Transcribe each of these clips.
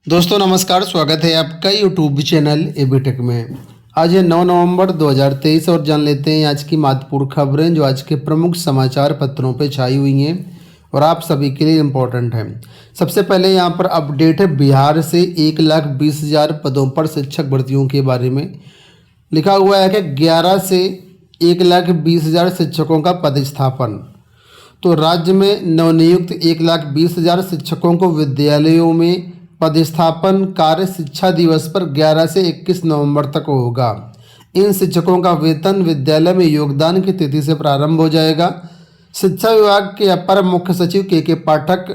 दोस्तों नमस्कार, स्वागत है आपका यूट्यूब चैनल एबीटेक में। आज है 9 नवंबर 2023 और जान लेते हैं आज की महत्वपूर्ण खबरें जो आज के प्रमुख समाचार पत्रों पे छाई हुई हैं और आप सभी के लिए इम्पोर्टेंट हैं। सबसे पहले यहाँ पर अपडेट है बिहार से 1,20,000 पदों पर शिक्षक भर्तियों के बारे में। लिखा हुआ है कि 11 से 1,20,000 शिक्षकों का पदस्थापन। तो राज्य में नवनियुक्त 1,20,000 शिक्षकों को विद्यालयों में पदस्थापन कार्य शिक्षा दिवस पर 11 से 21 नवंबर तक होगा। इन शिक्षकों का वेतन विद्यालय में योगदान की तिथि से प्रारंभ हो जाएगा। शिक्षा विभाग के अपर मुख्य सचिव के पाठक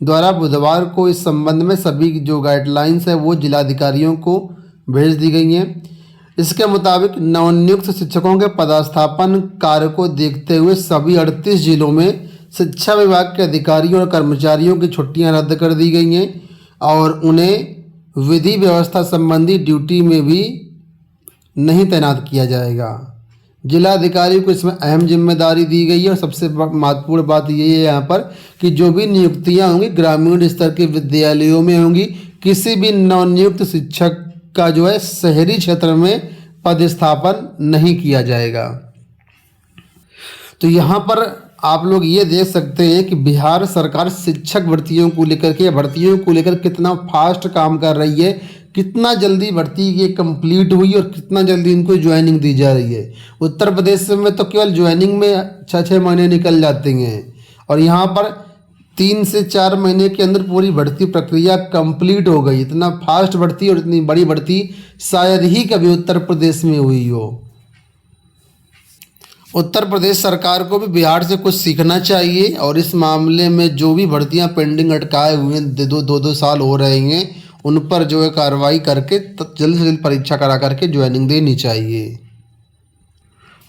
द्वारा बुधवार को इस संबंध में सभी जो गाइडलाइंस है वो जिलाधिकारियों को भेज दी गई हैं। इसके मुताबिक नवनियुक्त शिक्षकों के पदस्थापन कार्य को देखते हुए सभी 38 जिलों में शिक्षा विभाग के अधिकारियों और कर्मचारियों की छुट्टियां रद्द कर दी गई हैं और उन्हें विधि व्यवस्था संबंधी ड्यूटी में भी नहीं तैनात किया जाएगा। जिलाधिकारी को इसमें अहम जिम्मेदारी दी गई है और सबसे महत्वपूर्ण बात ये है यहाँ पर कि जो भी नियुक्तियाँ होंगी ग्रामीण स्तर के विद्यालयों में होंगी। किसी भी नवनियुक्त शिक्षक का जो है शहरी क्षेत्र में पदस्थापन नहीं किया जाएगा। तो यहाँ पर आप लोग ये देख सकते हैं कि बिहार सरकार शिक्षक भर्तियों को लेकर कितना फास्ट काम कर रही है, कितना जल्दी भर्ती ये कंप्लीट हुई और कितना जल्दी इनको ज्वाइनिंग दी जा रही है। उत्तर प्रदेश में तो केवल ज्वाइनिंग में 6-6 महीने निकल जाते हैं और यहाँ पर 3 से 4 महीने के अंदर पूरी भर्ती प्रक्रिया कंप्लीट हो गई। इतना फास्ट भर्ती और इतनी बड़ी भर्ती शायद ही कभी उत्तर प्रदेश में हुई हो। उत्तर प्रदेश सरकार को भी बिहार से कुछ सीखना चाहिए और इस मामले में जो भी भर्तियां पेंडिंग अटकाए हुए हैं 2 साल हो रहे हैं उन पर जो है कार्रवाई करके जल्द से जल्द परीक्षा करा करके ज्वाइनिंग देनी चाहिए।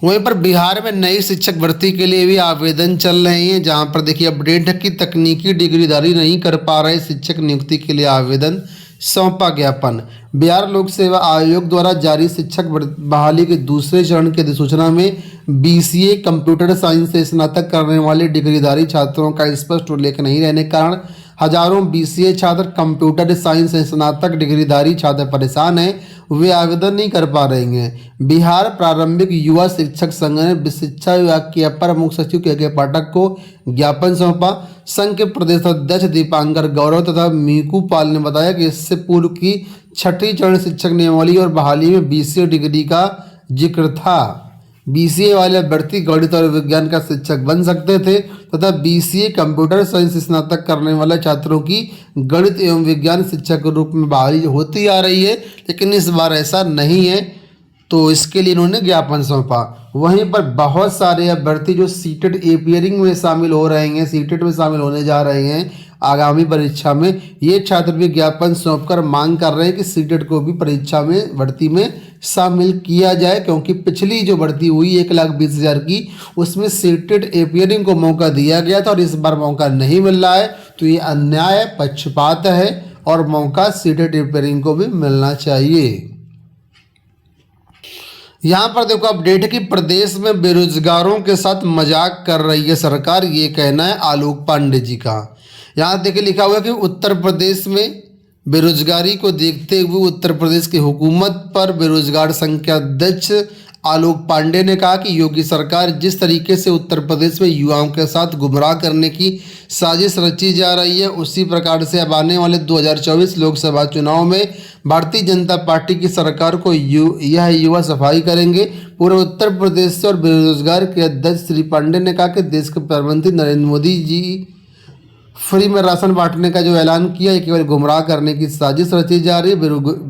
वहीं पर बिहार में नई शिक्षक भर्ती के लिए भी आवेदन चल रहे हैं, जहां पर देखिए अपडेट है कि तकनीकी डिग्रीधारी नहीं कर पा रहे शिक्षक नियुक्ति के लिए आवेदन सौंपा ज्ञापन। बिहार लोक सेवा आयोग द्वारा जारी शिक्षक बहाली के दूसरे चरण की अधिसूचना में बीसीए कंप्यूटर साइंस से स्नातक करने वाले डिग्रीधारी छात्रों का स्पष्ट उल्लेख नहीं रहने के कारण हजारों बीसीए छात्र कंप्यूटर साइंस से स्नातक डिग्रीधारी छात्र परेशान हैं, वे आवेदन नहीं कर पा रहे हैं। बिहार प्रारंभिक युवा शिक्षक संघ ने शिक्षा विभाग के अपर मुख्य सचिव के पाठक को ज्ञापन सौंपा। संघ के प्रदेश अध्यक्ष दीपांकर गौरव तथा मीकू पाल ने बताया कि इससे पूर्व की 6ठी चरण शिक्षक नियमावली और बहाली में बीसीए डिग्री का जिक्र था। बीसीए वाले अभ्यर्थी गणित और विज्ञान का शिक्षक बन सकते थे तथा बीसीए कंप्यूटर साइंस स्नातक करने वाले छात्रों की गणित एवं विज्ञान शिक्षक के रूप में बहाली होती आ रही है, लेकिन इस बार ऐसा नहीं है, तो इसके लिए इन्होंने ज्ञापन सौंपा। वहीं पर बहुत सारे अभ्यर्थी जो सीटेट एपियरिंग में शामिल हो रहे हैं, सीटेट में शामिल होने जा रहे हैं आगामी परीक्षा में, ये छात्र भी ज्ञापन सौंपकर मांग कर रहे हैं कि सीटेट को भी परीक्षा में भर्ती में शामिल किया जाए, क्योंकि पिछली जो भर्ती हुई 1,20,000 की उसमें सीटेट एपियरिंग को मौका दिया गया था और इस बार मौका नहीं मिल रहा है। तो ये अन्याय पक्षपात है और मौका सीटेट एपियरिंग को भी मिलना चाहिए। यहाँ पर देखो अपडेट है कि प्रदेश में बेरोजगारों के साथ मजाक कर रही है सरकार, ये कहना है आलोक पांडे जी का। यहाँ देखिए लिखा हुआ है कि उत्तर प्रदेश में बेरोजगारी को देखते हुए उत्तर प्रदेश की हुकूमत पर बेरोजगार संघ के अध्यक्ष आलोक पांडे ने कहा कि योगी सरकार जिस तरीके से उत्तर प्रदेश में युवाओं के साथ गुमराह करने की साजिश रची जा रही है, उसी प्रकार से अब आने वाले 2024 लोकसभा चुनाव में भारतीय जनता पार्टी की सरकार को यह युवा सफाई करेंगे। पूरे उत्तर प्रदेश से और बेरोजगार के अध्यक्ष श्री पांडे ने कहा कि देश के प्रधानमंत्री नरेंद्र मोदी जी फ्री में राशन बांटने का जो ऐलान किया है केवल गुमराह करने की साजिश रची जा रही है।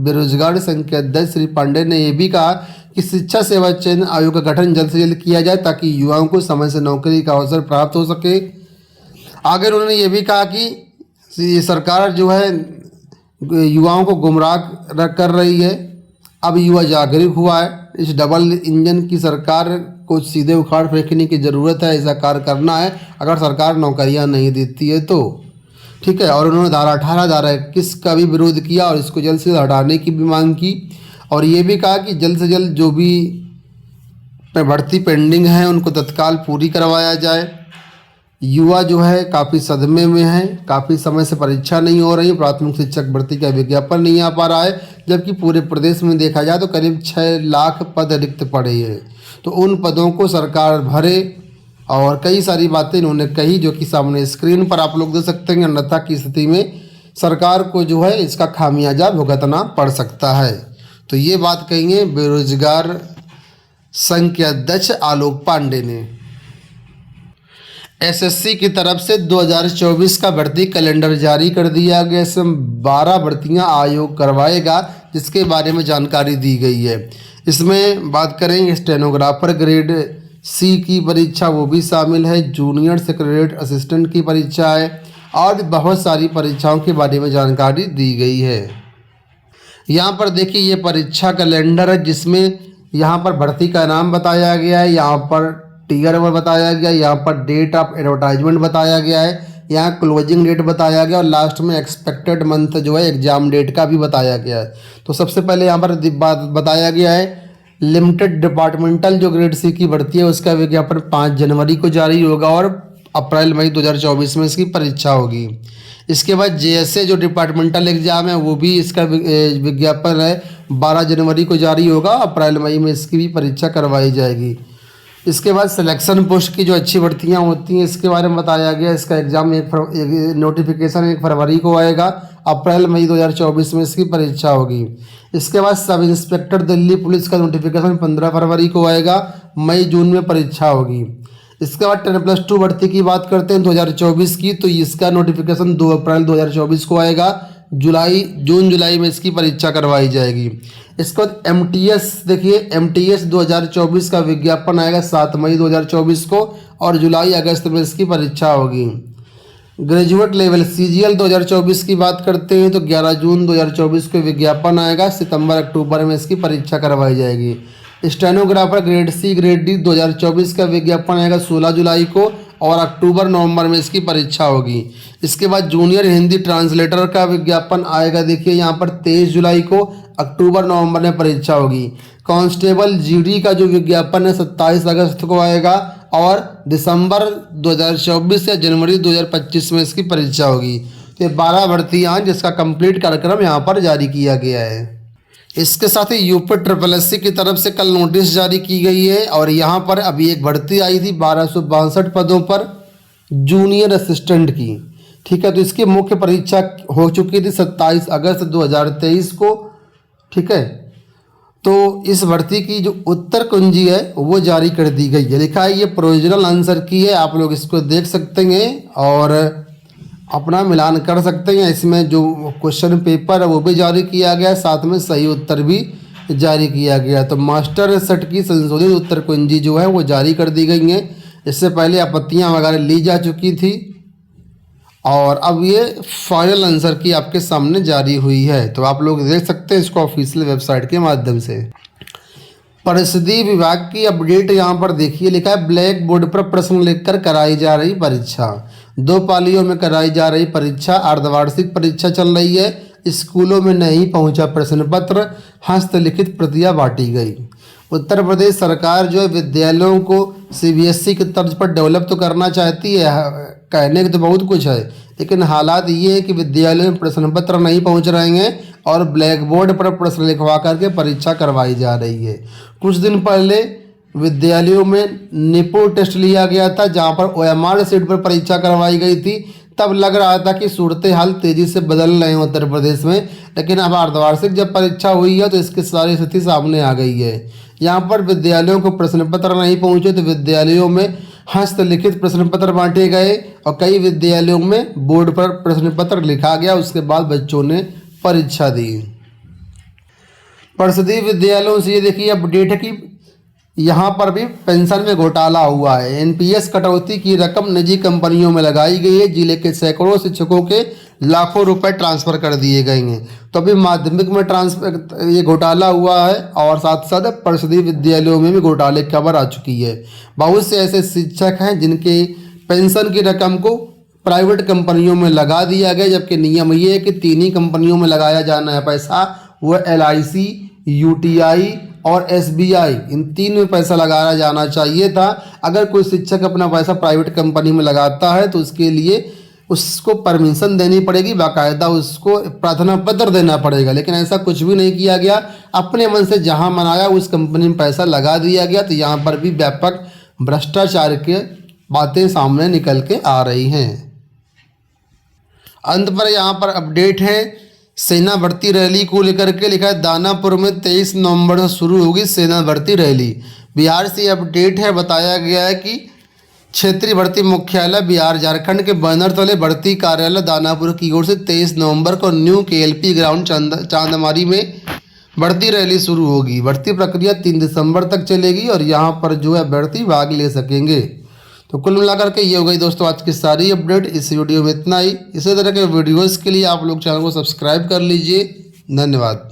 बेरोजगार संघ के अध्यक्ष श्री पांडे ने यह भी कहा कि शिक्षा सेवा चयन आयोग का गठन जल्द से जल्द किया जाए ताकि युवाओं को समय से नौकरी का अवसर प्राप्त हो सके। आगे उन्होंने ये भी कहा कि ये सरकार जो है युवाओं को गुमराह कर रही है, अब युवा जागरूक हुआ है। इस डबल इंजन की सरकार को सीधे उखाड़ फेंकने की ज़रूरत है, ऐसा कार्य करना है अगर सरकार नौकरियां नहीं देती है तो, ठीक है। और उन्होंने धारा 18 धारा 21 का भी विरोध किया और इसको जल्द से जल्द हटाने की भी मांग की और ये भी कहा कि जल्द से जल्द जो भी भर्ती पेंडिंग है उनको तत्काल पूरी करवाया जाए। युवा जो है काफ़ी सदमे में है, काफ़ी समय से परीक्षा नहीं हो रही, प्राथमिक शिक्षक भर्ती का विज्ञापन नहीं आ पा रहा है, जबकि पूरे प्रदेश में देखा जाए तो करीब 6 लाख पद रिक्त पड़े हैं। तो उन पदों को सरकार भरे, और कई सारी बातें इन्होंने कही जो कि सामने स्क्रीन पर आप लोग देख सकते हैं। अन्यथा की स्थिति में सरकार को जो है इसका खामियाजा भुगतना पड़ सकता है। तो ये बात कही है बेरोजगार संघ के अध्यक्ष आलोक पांडे ने। एसएससी की तरफ से 2024 का भर्ती कैलेंडर जारी कर दिया गया। इसमें 12 भर्तियां आयोग करवाएगा, जिसके बारे में जानकारी दी गई है। इसमें बात करें स्टेनोग्राफर ग्रेड सी की परीक्षा, वो भी शामिल है, जूनियर सेक्रेटरीट असिस्टेंट की परीक्षा है, और बहुत सारी परीक्षाओं के बारे में जानकारी दी गई है। यहाँ पर देखिए ये परीक्षा कैलेंडर है, जिसमें यहाँ पर भर्ती का नाम बताया गया है, यहाँ पर टीयर नंबर बताया गया, यहाँ पर डेट ऑफ एडवर्टाइजमेंट बताया गया है, यहाँ क्लोजिंग डेट बताया गया, और लास्ट में एक्सपेक्टेड मंथ जो है एग्जाम डेट का भी बताया गया है। तो सबसे पहले यहाँ पर बताया गया है लिमिटेड डिपार्टमेंटल जो ग्रेड सी की भर्ती है उसका विज्ञापन 5 जनवरी को जारी होगा, और अप्रैल मई 2024 में इसकी परीक्षा होगी। इसके बाद जेएसए जो डिपार्टमेंटल एग्जाम है वो भी इसका विज्ञापन है 12 जनवरी को जारी होगा, अप्रैल मई में इसकी भी परीक्षा करवाई जाएगी। इसके बाद सिलेक्शन पोस्ट की जो अच्छी भर्तियां होती हैं इसके बारे में बताया गया। इसका एग्जाम नोटिफिकेशन 1 फरवरी को आएगा, अप्रैल मई 2024 में इसकी परीक्षा होगी। इसके बाद सब इंस्पेक्टर दिल्ली पुलिस का नोटिफिकेशन 15 फरवरी को आएगा, मई जून में परीक्षा होगी। इसके बाद 10+2 भर्ती की बात करते हैं 2024 की, तो इसका नोटिफिकेशन 2 अप्रैल 2024 को आएगा, जून जुलाई में इसकी परीक्षा करवाई जाएगी। इसके बाद एमटीएस देखिए, एमटीएस 2024 का विज्ञापन आएगा 7 मई 2024 को, और जुलाई अगस्त में इसकी परीक्षा होगी। ग्रेजुएट लेवल सीजीएल 2024 की बात करते हैं तो 11 जून 2024 को विज्ञापन आएगा, सितंबर अक्टूबर में इसकी परीक्षा करवाई जाएगी। Stenographer grade C grade D 2024 का विज्ञापन आएगा 16 जुलाई को, और अक्टूबर नवंबर में इसकी परीक्षा होगी। इसके बाद जूनियर हिंदी ट्रांसलेटर का विज्ञापन आएगा, देखिए यहाँ पर 23 जुलाई को, अक्टूबर नवंबर में परीक्षा होगी। कांस्टेबल जीडी का जो विज्ञापन है 27 अगस्त को आएगा, और दिसंबर 2024 या जनवरी 2025 में इसकी परीक्षा होगी। तो ये 12 भर्तियाँ जिसका कंप्लीट कार्यक्रम यहाँ पर जारी किया गया है। इसके साथ ही यूपी SSS की तरफ से कल नोटिस जारी की गई है, और यहाँ पर अभी एक भर्ती आई थी 1262 पदों पर जूनियर असिस्टेंट की, ठीक है। तो इसकी मुख्य परीक्षा हो चुकी थी 27 अगस्त 2023 को, ठीक है। तो इस भर्ती की जो उत्तर कुंजी है वो जारी कर दी गई है। लिखा है ये प्रोविजनल आंसर की है, आप लोग इसको देख सकते हैं और अपना मिलान कर सकते हैं। इसमें जो क्वेश्चन पेपर है वो भी जारी किया गया है, साथ में सही उत्तर भी जारी किया गया। तो मास्टर सेट की संशोधित उत्तर कुंजी जो है वो जारी कर दी गई है। इससे पहले आपत्तियां वगैरह ली जा चुकी थी, और अब ये फाइनल आंसर की आपके सामने जारी हुई है। तो आप लोग देख सकते हैं इसको ऑफिशियल वेबसाइट के माध्यम से। परिस्थिति विभाग की अपडेट यहाँ पर देखिए, लिखा है ब्लैक बोर्ड पर प्रश्न लिखकर कराई जा रही परीक्षा। 2 पालियों में कराई जा रही परीक्षा, अर्धवार्षिक परीक्षा चल रही है। स्कूलों में नहीं पहुंचा प्रश्न पत्र, हस्तलिखित प्रतियां बांटी गई। उत्तर प्रदेश सरकार जो है विद्यालयों को सीबीएसई की तर्ज पर डेवलप तो करना चाहती है, कहने की तो बहुत कुछ है, लेकिन हालात ये है कि विद्यालयों में प्रश्न पत्र नहीं पहुंच रहे हैं और ब्लैक बोर्ड पर प्रश्न लिखवा करके परीक्षा करवाई जा रही है। कुछ दिन पहले विद्यालयों में निपुण टेस्ट लिया गया था, जहां पर ओएमआर सीट पर परीक्षा करवाई गई थी। तब लग रहा था कि सूरत हाल तेजी से बदल रहे हैं उत्तर प्रदेश में, लेकिन अब अर्धवार्षिक जब परीक्षा हुई है तो इसकी सारी स्थिति सामने आ गई है। यहाँ पर विद्यालयों को प्रश्न पत्र नहीं पहुंचे तो विद्यालयों में हस्तलिखित प्रश्न पत्र बांटे गए, और कई विद्यालयों में बोर्ड पर प्रश्न पत्र लिखा गया, उसके बाद बच्चों ने परीक्षा दी। परिषदीय विद्यालयों से ये देखिए अपडेट है कि यहाँ पर भी पेंशन में घोटाला हुआ है। एनपीएस कटौती की रकम निजी कंपनियों में लगाई गई है। जिले के सैकड़ों शिक्षकों के लाखों रुपए ट्रांसफर कर दिए गए हैं। तो अभी माध्यमिक में ट्रांसफर ये घोटाला हुआ है, और साथ साथ परिषदीय विद्यालयों में भी घोटाले की खबर आ चुकी है। बहुत से ऐसे शिक्षक हैं जिनके पेंशन की रकम को प्राइवेट कंपनियों में लगा दिया गया, जबकि नियम ये है कि 3 ही कंपनियों में लगाया जाना है पैसा, वो LIC, UTI और SBI, इन 3 में पैसा लगाया जाना चाहिए था। अगर कोई शिक्षक अपना पैसा प्राइवेट कंपनी में लगाता है तो उसके लिए उसको परमिशन देनी पड़ेगी, बाकायदा उसको प्रार्थना पत्र देना पड़ेगा, लेकिन ऐसा कुछ भी नहीं किया गया। अपने मन से जहां मन आया उस कंपनी में पैसा लगा दिया गया। तो यहाँ पर भी व्यापक भ्रष्टाचार की बातें सामने निकल के आ रही हैं। अंत पर यहाँ पर अपडेट है सेना भर्ती रैली को लेकर के, लिखा है दानापुर में 23 नवंबर से शुरू होगी सेना भर्ती रैली। बिहार से अपडेट है, बताया गया है कि क्षेत्रीय भर्ती मुख्यालय बिहार झारखंड के बैनर तले भर्ती कार्यालय दानापुर की ओर से 23 नवंबर को न्यू KLP ग्राउंड चांदमारी में भर्ती रैली शुरू होगी। भर्ती प्रक्रिया 3 दिसंबर तक चलेगी और यहाँ पर जो है अभ्यर्थी भाग ले सकेंगे। तो कुल मिलाकर के ये हो गई दोस्तों आज की सारी अपडेट। इस वीडियो में इतना ही। इसी तरह के वीडियोस के लिए आप लोग चैनल को सब्सक्राइब कर लीजिए। धन्यवाद।